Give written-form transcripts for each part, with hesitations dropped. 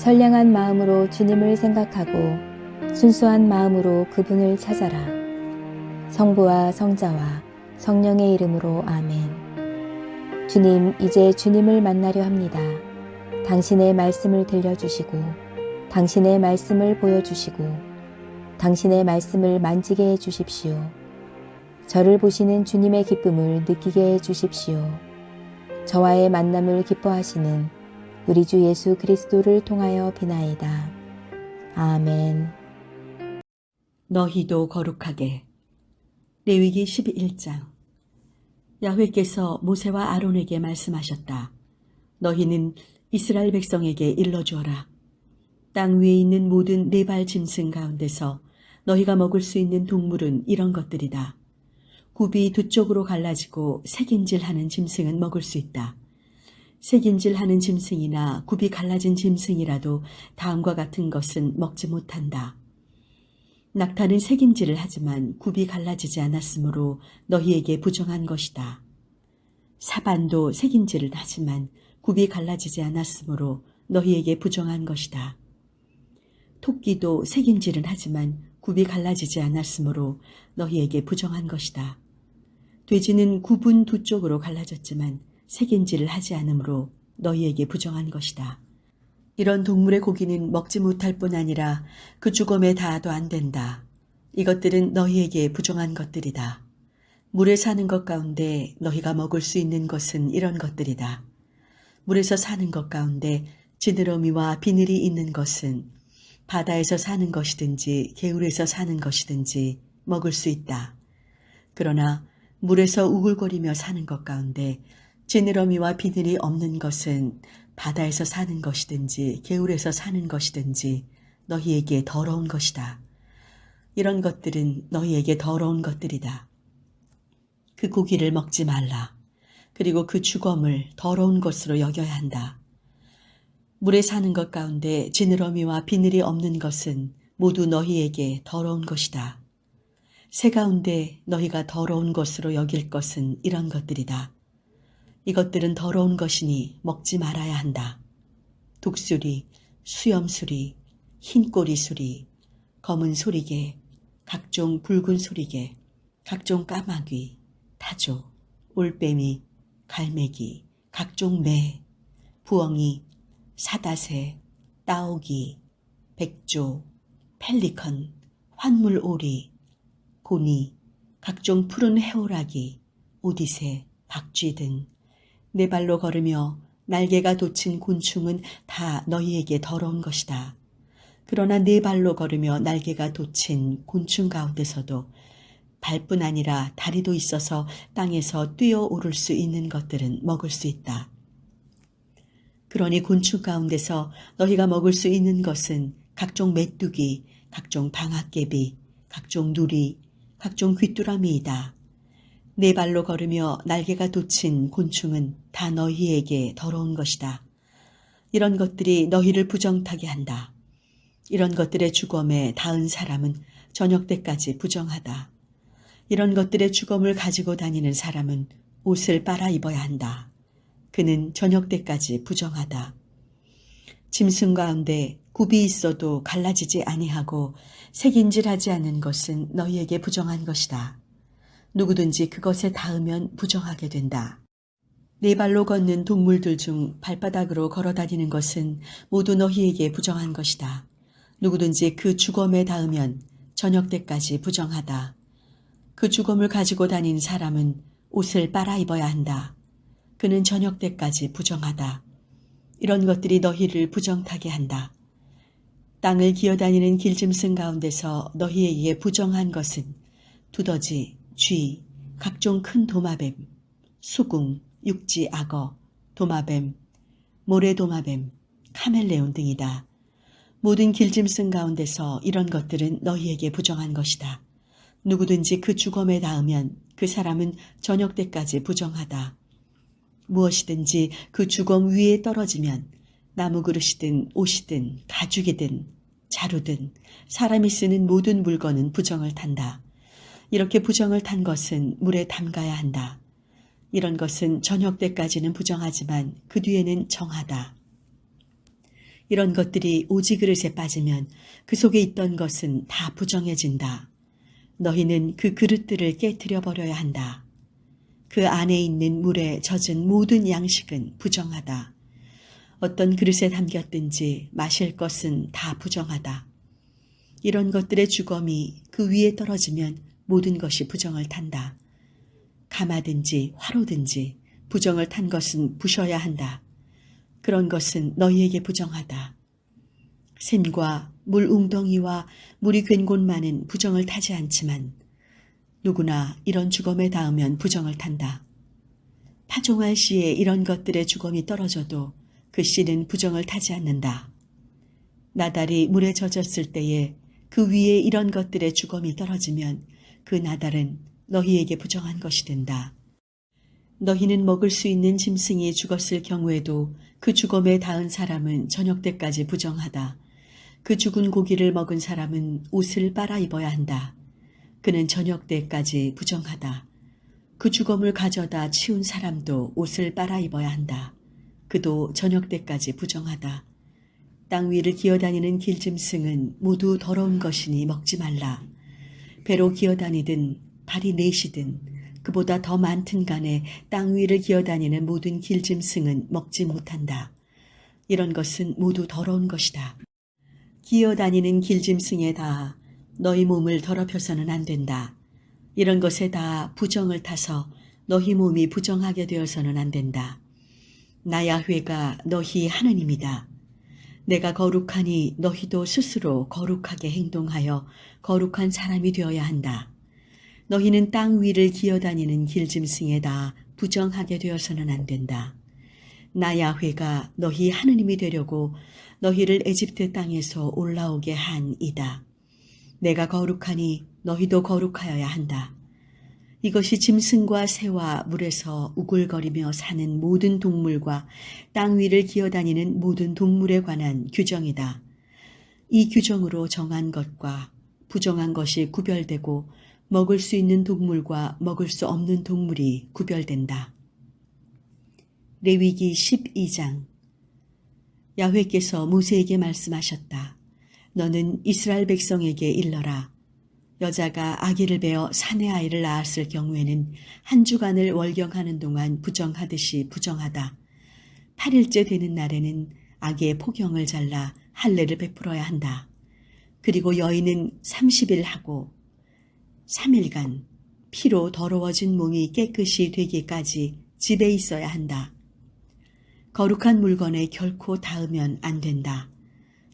선량한 마음으로 주님을 생각하고 순수한 마음으로 그분을 찾아라. 성부와 성자와 성령의 이름으로 아멘. 주님, 이제 주님을 만나려 합니다. 당신의 말씀을 들려주시고 당신의 말씀을 보여주시고 당신의 말씀을 만지게 해주십시오. 저를 보시는 주님의 기쁨을 느끼게 해주십시오. 저와의 만남을 기뻐하시는 우리 주 예수 그리스도를 통하여 비나이다. 아멘. 너희도 거룩하게. 레위기 11장. 야훼께서 모세와 아론에게 말씀하셨다. 너희는 이스라엘 백성에게 일러주어라. 땅 위에 있는 모든 네 발 짐승 가운데서 너희가 먹을 수 있는 동물은 이런 것들이다. 굽이 두 쪽으로 갈라지고 색임질하는 짐승은 먹을 수 있다. 색임질하는 짐승이나 굽이 갈라진 짐승이라도 다음과 같은 것은 먹지 못한다. 낙타는 색임질을 하지만 굽이 갈라지지 않았으므로 너희에게 부정한 것이다. 사반도 색임질을 하지만 굽이 갈라지지 않았으므로 너희에게 부정한 것이다. 토끼도 색임질은 하지만 굽이 갈라지지 않았으므로 너희에게 부정한 것이다. 돼지는 굽은 두 쪽으로 갈라졌지만 색임질을 하지 않으므로 너희에게 부정한 것이다. 이런 동물의 고기는 먹지 못할 뿐 아니라 그 죽음에 닿아도 안 된다. 이것들은 너희에게 부정한 것들이다. 물에 사는 것 가운데 너희가 먹을 수 있는 것은 이런 것들이다. 물에서 사는 것 가운데 지느러미와 비늘이 있는 것은 바다에서 사는 것이든지 개울에서 사는 것이든지 먹을 수 있다. 그러나 물에서 우글거리며 사는 것 가운데 지느러미와 비늘이 없는 것은 바다에서 사는 것이든지 개울에서 사는 것이든지 너희에게 더러운 것이다. 이런 것들은 너희에게 더러운 것들이다. 그 고기를 먹지 말라. 그리고 그 주검을 더러운 것으로 여겨야 한다. 물에 사는 것 가운데 지느러미와 비늘이 없는 것은 모두 너희에게 더러운 것이다. 새 가운데 너희가 더러운 것으로 여길 것은 이런 것들이다. 이것들은 더러운 것이니 먹지 말아야 한다. 독수리, 수염수리, 흰꼬리수리, 검은 소리개, 각종 붉은 소리개, 각종 까마귀, 타조, 올빼미, 갈매기, 각종 매, 부엉이, 사다새, 따오기, 백조, 펠리컨, 환물오리, 고니, 각종 푸른 해오라기, 오디새, 박쥐 등 네 발로 걸으며 날개가 돋친 곤충은 다 너희에게 더러운 것이다. 그러나 네 발로 걸으며 날개가 돋친 곤충 가운데서도 발뿐 아니라 다리도 있어서 땅에서 뛰어오를 수 있는 것들은 먹을 수 있다. 그러니 곤충 가운데서 너희가 먹을 수 있는 것은 각종 메뚜기, 각종 방앗개비, 각종 누리, 각종 귀뚜라미이다. 네 발로 걸으며 날개가 돋친 곤충은 다 너희에게 더러운 것이다. 이런 것들이 너희를 부정타게 한다. 이런 것들의 주검에 닿은 사람은 저녁 때까지 부정하다. 이런 것들의 주검을 가지고 다니는 사람은 옷을 빨아 입어야 한다. 그는 저녁 때까지 부정하다. 짐승 가운데 굽이 있어도 갈라지지 아니하고 색임질하지 않은 것은 너희에게 부정한 것이다. 누구든지 그것에 닿으면 부정하게 된다. 네 발로 걷는 동물들 중 발바닥으로 걸어 다니는 것은 모두 너희에게 부정한 것이다. 누구든지 그 주검에 닿으면 저녁 때까지 부정하다. 그 주검을 가지고 다니는 사람은 옷을 빨아 입어야 한다. 그는 저녁 때까지 부정하다. 이런 것들이 너희를 부정타게 한다. 땅을 기어다니는 길짐승 가운데서 너희에게 부정한 것은 두더지, 쥐, 각종 큰 도마뱀, 수궁, 육지 악어, 도마뱀, 모래도마뱀, 카멜레온 등이다. 모든 길짐승 가운데서 이런 것들은 너희에게 부정한 것이다. 누구든지 그 주검에 닿으면 그 사람은 저녁 때까지 부정하다. 무엇이든지 그 주검 위에 떨어지면 나무 그릇이든 옷이든 가죽이든 자루든 사람이 쓰는 모든 물건은 부정을 탄다. 이렇게 부정을 탄 것은 물에 담가야 한다. 이런 것은 저녁 때까지는 부정하지만 그 뒤에는 정하다. 이런 것들이 오지 그릇에 빠지면 그 속에 있던 것은 다 부정해진다. 너희는 그 그릇들을 깨트려 버려야 한다. 그 안에 있는 물에 젖은 모든 양식은 부정하다. 어떤 그릇에 담겼든지 마실 것은 다 부정하다. 이런 것들의 주검이 그 위에 떨어지면 모든 것이 부정을 탄다. 가마든지 화로든지 부정을 탄 것은 부셔야 한다. 그런 것은 너희에게 부정하다. 샘과 물 웅덩이와 물이 괜 곳만은 부정을 타지 않지만 누구나 이런 주검에 닿으면 부정을 탄다. 파종할 시에 이런 것들의 주검이 떨어져도 그 씨는 부정을 타지 않는다. 나달이 물에 젖었을 때에 그 위에 이런 것들의 주검이 떨어지면 그 나달은 너희에게 부정한 것이 된다. 너희는 먹을 수 있는 짐승이 죽었을 경우에도 그 주검에 닿은 사람은 저녁 때까지 부정하다. 그 죽은 고기를 먹은 사람은 옷을 빨아 입어야 한다. 그는 저녁 때까지 부정하다. 그 주검을 가져다 치운 사람도 옷을 빨아 입어야 한다. 그도 저녁 때까지 부정하다. 땅 위를 기어다니는 길짐승은 모두 더러운 것이니 먹지 말라. 배로 기어다니든 발이 넷이든 그보다 더 많든 간에 땅 위를 기어다니는 모든 길짐승은 먹지 못한다. 이런 것은 모두 더러운 것이다. 기어다니는 길짐승에 다 너희 몸을 더럽혀서는 안 된다. 이런 것에 다 부정을 타서 너희 몸이 부정하게 되어서는 안 된다. 나 야훼가 너희 하느님이다. 내가 거룩하니 너희도 스스로 거룩하게 행동하여 거룩한 사람이 되어야 한다. 너희는 땅 위를 기어다니는 길짐승에 다 부정하게 되어서는 안 된다. 나 야훼가 너희 하느님이 되려고 너희를 에집트 땅에서 올라오게 한 이다. 내가 거룩하니 너희도 거룩하여야 한다. 이것이 짐승과 새와 물에서 우글거리며 사는 모든 동물과 땅 위를 기어다니는 모든 동물에 관한 규정이다. 이 규정으로 정한 것과 부정한 것이 구별되고 먹을 수 있는 동물과 먹을 수 없는 동물이 구별된다. 레위기 12장. 야훼께서 모세에게 말씀하셨다. 너는 이스라엘 백성에게 일러라. 여자가 아기를 베어 사내 아이를 낳았을 경우에는 한 주간을 월경하는 동안 부정하듯이 부정하다. 8일째 되는 날에는 아기의 포경을 잘라 할례를 베풀어야 한다. 그리고 여인은 30일 하고 3일간 피로 더러워진 몸이 깨끗이 되기까지 집에 있어야 한다. 거룩한 물건에 결코 닿으면 안 된다.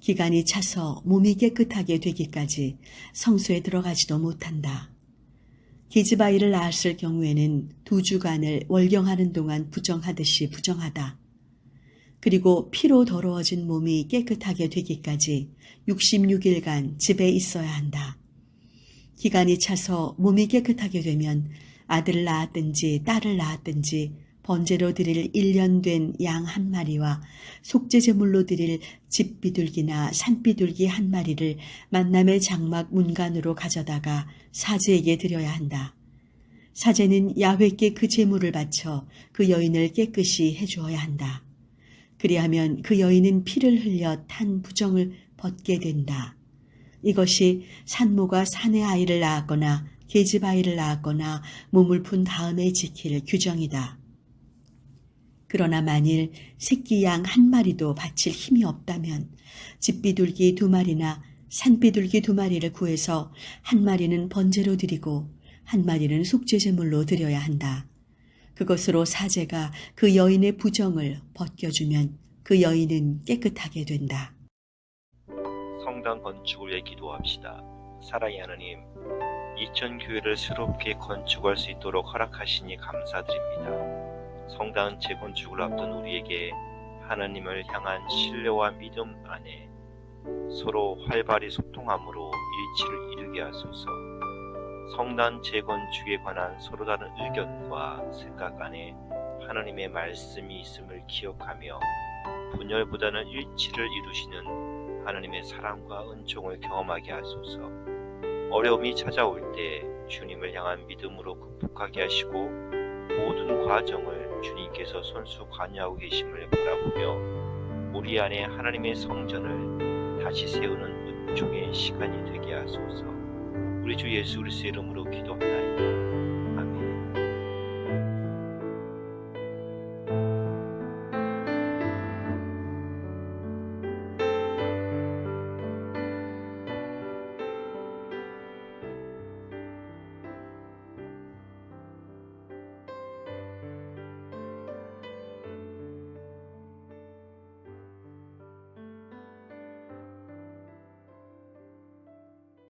기간이 차서 몸이 깨끗하게 되기까지 성소에 들어가지도 못한다. 계집아이를 낳았을 경우에는 2주간을 월경하는 동안 부정하듯이 부정하다. 그리고 피로 더러워진 몸이 깨끗하게 되기까지 66일간 집에 있어야 한다. 기간이 차서 몸이 깨끗하게 되면 아들을 낳았든지 딸을 낳았든지 번제로 드릴 1년 된 양 한 마리와 속죄제물로 드릴 집비둘기나 산비둘기 한 마리를 만남의 장막 문간으로 가져다가 사제에게 드려야 한다. 사제는 야훼께 그 제물을 바쳐 그 여인을 깨끗이 해주어야 한다. 그리하면 그 여인은 피를 흘려 탄 부정을 벗게 된다. 이것이 산모가 산의 아이를 낳았거나 계집 아이를 낳았거나 몸을 푼 다음에 지킬 규정이다. 그러나 만일 새끼 양 한 마리도 바칠 힘이 없다면 집비둘기 2마리나 산비둘기 2마리를 구해서 한 마리는 번제로 드리고 한 마리는 속죄제물로 드려야 한다. 그것으로 사제가 그 여인의 부정을 벗겨주면 그 여인은 깨끗하게 된다. 성당 건축을 위해 기도합시다. 사랑의 하나님, 이천 교회를 새롭게 건축할 수 있도록 허락하시니 감사드립니다. 성당 재건축을 앞둔 우리에게 하나님을 향한 신뢰와 믿음 안에 서로 활발히 소통함으로 일치를 이루게 하소서. 성당 재건축에 관한 서로 다른 의견과 생각 안에 하나님의 말씀이 있음을 기억하며 분열보다는 일치를 이루시는 하나님의 사랑과 은총을 경험하게 하소서. 어려움이 찾아올 때 주님을 향한 믿음으로 극복하게 하시고 모든 과정을 주님께서 손수 관여하고 계심을 바라보며 우리 안에 하나님의 성전을 다시 세우는 은총의 시간이 되게 하소서. 우리 주 예수 그리스도의 이름으로 기도하나이다.